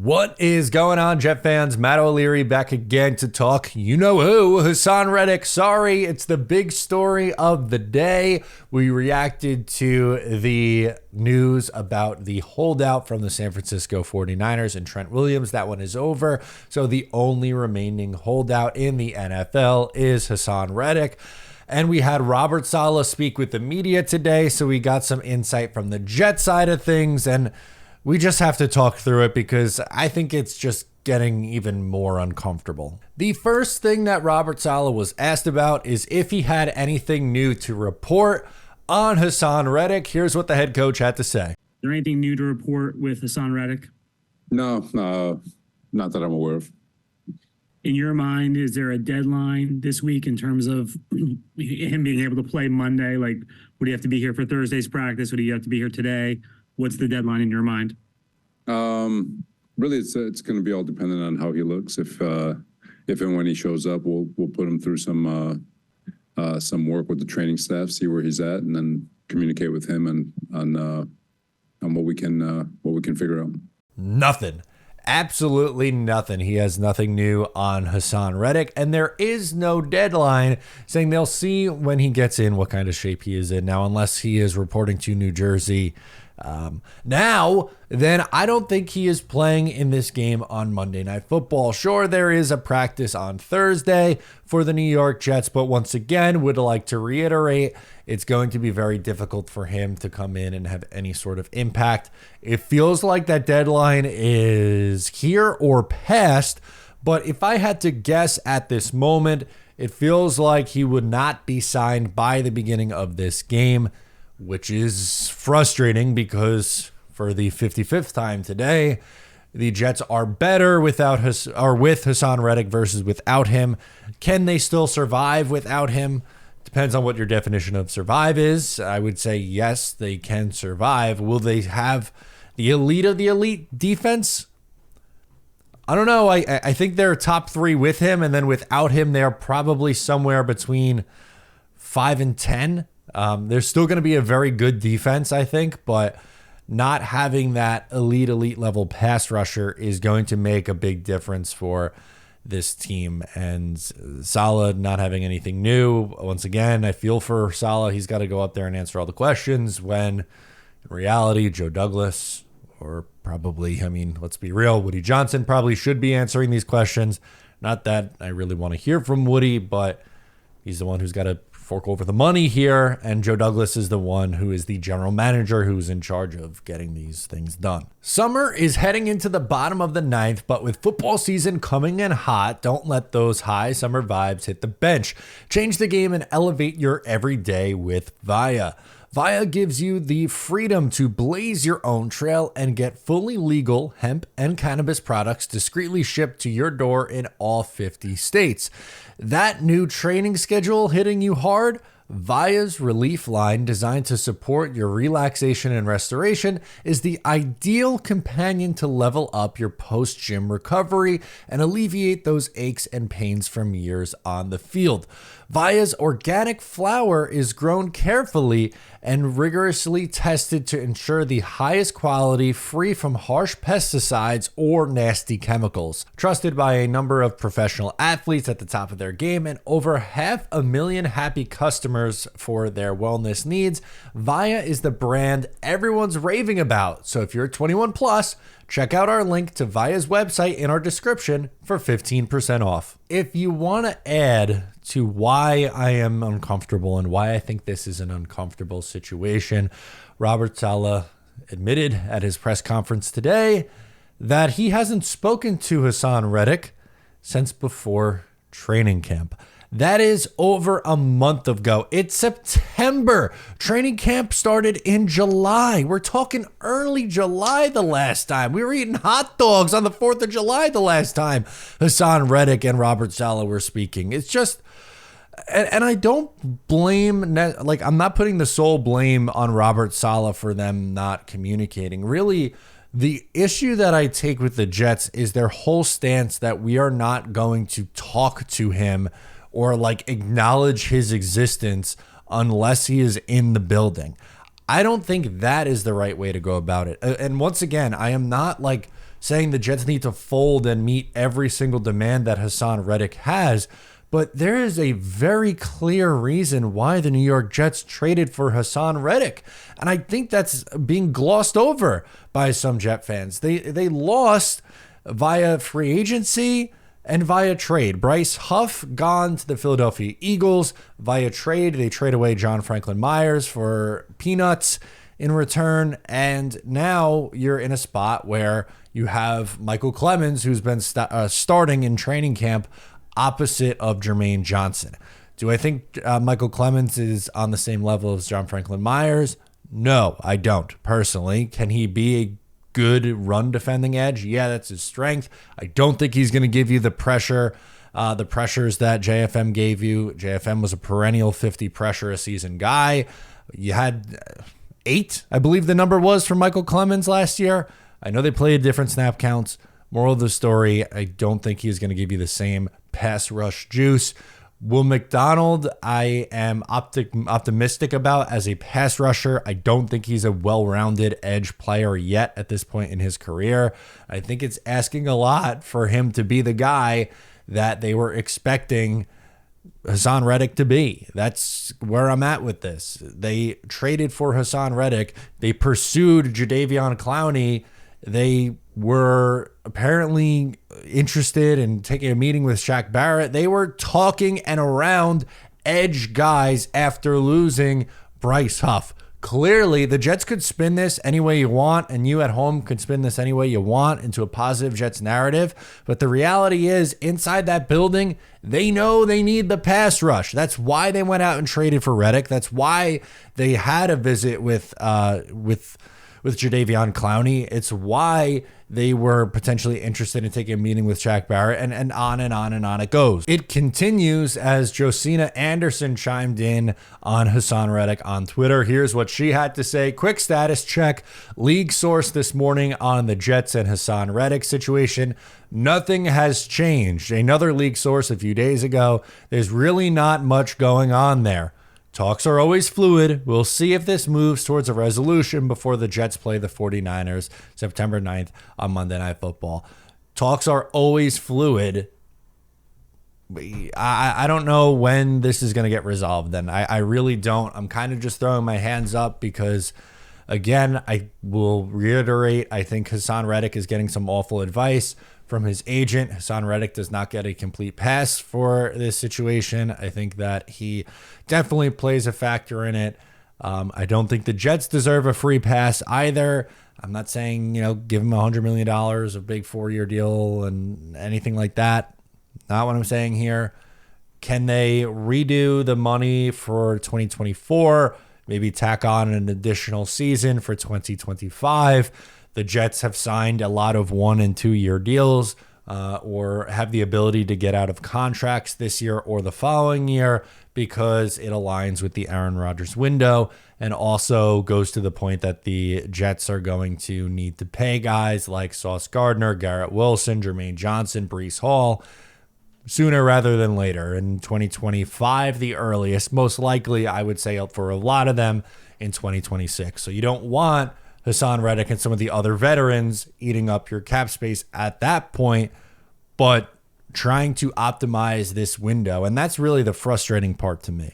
What is going on, Jet fans? Matt O'Leary back again to talk you know who, Haason Reddick. Sorry, it's the big story of the day. We reacted to the news about the holdout from the San Francisco 49ers and Trent Williams. That one is over. So the only remaining holdout in the NFL is Haason Reddick. And we had Robert Saleh speak with the media today, so we got some insight from the Jet side of things, and we just have to talk through it because I think it's just getting even more uncomfortable. The first thing that Robert Saleh was asked about is if he had anything new to report on Haason Reddick. Here's what the head coach had to say. Is there anything new to report with Haason Reddick? No, not that I'm aware of. In your mind, is there a deadline this week in terms of him being able to play Monday? Like, would he have to be here for Thursday's practice? Would he have to be here today? What's the deadline in your mind? Really, it's going to be all dependent on how he looks. If and when he shows up, we'll put him through some work with the training staff, see where he's at, and then communicate with him and on what we can figure out. Nothing. Absolutely nothing. He has nothing new on Haason Reddick, and there is no deadline, saying they'll see when he gets in what kind of shape he is in. Now, unless he is reporting to New Jersey then I don't think he is playing in this game on Monday Night Football. Sure, there is a practice on Thursday for the New York Jets, but once again, would like to reiterate, it's going to be very difficult for him to come in and have any sort of impact. It feels like that deadline is here or past, but if I had to guess at this moment, it feels like he would not be signed by the beginning of this game, which is frustrating because for the 55th time today, the Jets are better with Haason Reddick versus without him. Can they still survive without him? Depends on what your definition of survive is. I would say yes, they can survive. Will they have the elite of the elite defense? I don't know. I think they're top three with him, and then without him, they're probably somewhere between 5 and 10. There's still going to be a very good defense, I think, but not having that elite level pass rusher is going to make a big difference for this team. And Saleh not having anything new, once again, I feel for Saleh. He's got to go up there and answer all the questions when in reality, Joe Douglas or probably, let's be real, Woody Johnson probably should be answering these questions. Not that I really want to hear from Woody, but he's the one who's got to fork over the money here, and Joe Douglas is the one who is the general manager who's in charge of getting these things done. Summer is heading into the bottom of the ninth, but with football season coming in hot, don't let those high summer vibes hit the bench. Change the game and elevate your everyday with Via. Via gives you the freedom to blaze your own trail and get fully legal hemp and cannabis products discreetly shipped to your door in all 50 states. That new training schedule hitting you hard? Via's Relief line, designed to support your relaxation and restoration, is the ideal companion to level up your post-gym recovery and alleviate those aches and pains from years on the field. Via's organic flower is grown carefully and rigorously tested to ensure the highest quality, free from harsh pesticides or nasty chemicals. Trusted by a number of professional athletes at the top of their game and over 500,000 happy customers for their wellness needs, Via is the brand everyone's raving about. So if you're 21 plus, check out our link to Via's website in our description for 15% off. If you want to add to why I am uncomfortable and why I think this is an uncomfortable situation, Robert Saleh admitted at his press conference today that he hasn't spoken to Haason Reddick since before training camp. That is over a month ago. It's September. Training camp started in July. We're talking early July the last time. We were eating hot dogs on the 4th of July the last time Haason Reddick and Robert Saleh were speaking. It's just, and I don't blame, I'm not putting the sole blame on Robert Saleh for them not communicating. Really, the issue that I take with the Jets is their whole stance that we are not going to talk to him or acknowledge his existence unless he is in the building. I don't think that is the right way to go about it. And once again, I am not saying the Jets need to fold and meet every single demand that Haason Reddick has. But there is a very clear reason why the New York Jets traded for Haason Reddick. And I think that's being glossed over by some Jet fans. They lost via free agency and via trade. Bryce Huff gone to the Philadelphia Eagles via trade. They trade away John Franklin Myers for peanuts in return. And now you're in a spot where you have Michael Clemens, who's been starting in training camp opposite of Jermaine Johnson. Do I think Michael Clemens is on the same level as John Franklin Myers? No, I don't, personally. Can he be a good run defending edge? Yeah, that's his strength. I don't think he's going to give you the pressures that JFM gave you. JFM was a perennial 50 pressure a season guy. You had 8, I believe the number was, for Michael Clemens last year. I know they played different snap counts. Moral of the story, I don't think he's going to give you the same pass rush juice. Will McDonald, I am optimistic about as a pass rusher. I don't think he's a well-rounded edge player yet at this point in his career. I think it's asking a lot for him to be the guy that they were expecting Haason Reddick to be. That's where I'm at with this. They traded for Haason Reddick. They pursued Jadeveon Clowney. They were apparently interested in taking a meeting with Shaq Barrett. They were talking and around edge guys after losing Bryce Huff. Clearly, the Jets could spin this any way you want, and you at home could spin this any way you want into a positive Jets narrative. But the reality is, inside that building, they know they need the pass rush. That's why they went out and traded for Reddick. That's why they had a visit with Jadeveon Clowney. It's why they were potentially interested in taking a meeting with Shaq Barrett, and on and on and on it goes. It continues as Josina Anderson chimed in on Haason Reddick on Twitter. Here's what she had to say. Quick status check. League source this morning on the Jets and Haason Reddick situation. Nothing has changed. Another league source a few days ago. There's really not much going on there. Talks are always fluid. We'll see if this moves towards a resolution before the Jets play the 49ers September 9th on Monday Night Football. Talks are always fluid. I don't know when this is going to get resolved then. I really don't. I'm kind of just throwing my hands up because, again, I will reiterate, I think Haason Reddick is getting some awful advice from his agent. Haason Reddick does not get a complete pass for this situation. I think that he definitely plays a factor in it. I don't think the Jets deserve a free pass either. I'm not saying, give him $100 million, a big 4-year deal and anything like that. Not what I'm saying here. Can they redo the money for 2024? Maybe tack on an additional season for 2025. The Jets have signed a lot of 1- and 2-year deals or have the ability to get out of contracts this year or the following year because it aligns with the Aaron Rodgers window and also goes to the point that the Jets are going to need to pay guys like Sauce Gardner, Garrett Wilson, Jermaine Johnson, Breece Hall sooner rather than later. In 2025, the earliest, most likely, I would say for a lot of them in 2026. So you don't want Haason Reddick and some of the other veterans eating up your cap space at that point, but trying to optimize this window. And that's really the frustrating part to me.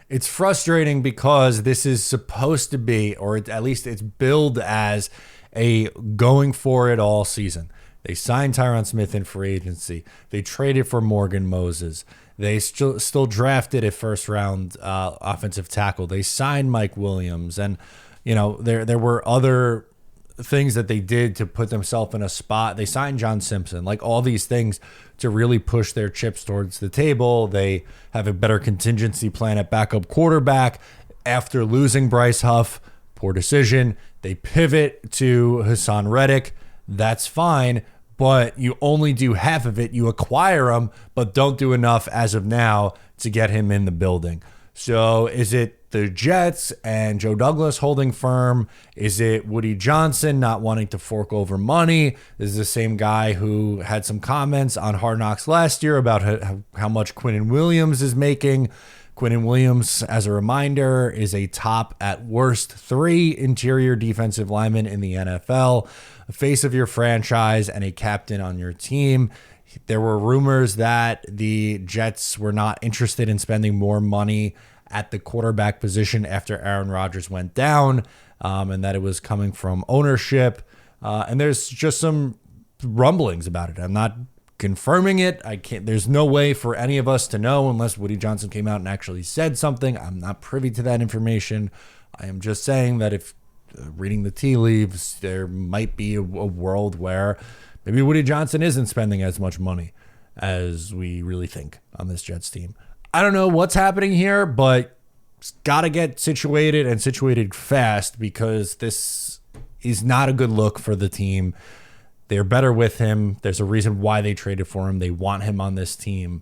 It's frustrating because this is supposed to be, or at least it's billed as, a going for it all season. They signed Tyron Smith in free agency. They traded for Morgan Moses. They still drafted a first-round offensive tackle. They signed Mike Williams. And there were other things that they did to put themselves in a spot. They signed John Simpson, like all these things to really push their chips towards the table. They have a better contingency plan at backup quarterback. After losing Bryce Huff, poor decision. They pivot to Haason Reddick. That's fine, but you only do half of it. You acquire him, but don't do enough as of now to get him in the building. So is it the Jets and Joe Douglas holding firm? Is it Woody Johnson not wanting to fork over money? This is the same guy who had some comments on Hard Knocks last year about how much Quinnen Williams is making. Quinnen Williams, as a reminder, is a top, at worst, 3 interior defensive linemen in the NFL, a face of your franchise and a captain on your team. There were rumors that the Jets were not interested in spending more money at the quarterback position after Aaron Rodgers went down, and that it was coming from ownership. And there's just some rumblings about it. I'm not confirming it. There's no way for any of us to know unless Woody Johnson came out and actually said something. I'm not privy to that information. I am just saying that if reading the tea leaves, there might be a world where maybe Woody Johnson isn't spending as much money as we really think on this Jets team. I don't know what's happening here, but it's got to get situated and situated fast, because this is not a good look for the team. They're better with him. There's a reason why they traded for him. They want him on this team.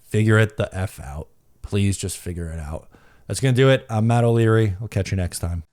Figure it the F out. Please just figure it out. That's going to do it. I'm Matt O'Leary. I'll catch you next time.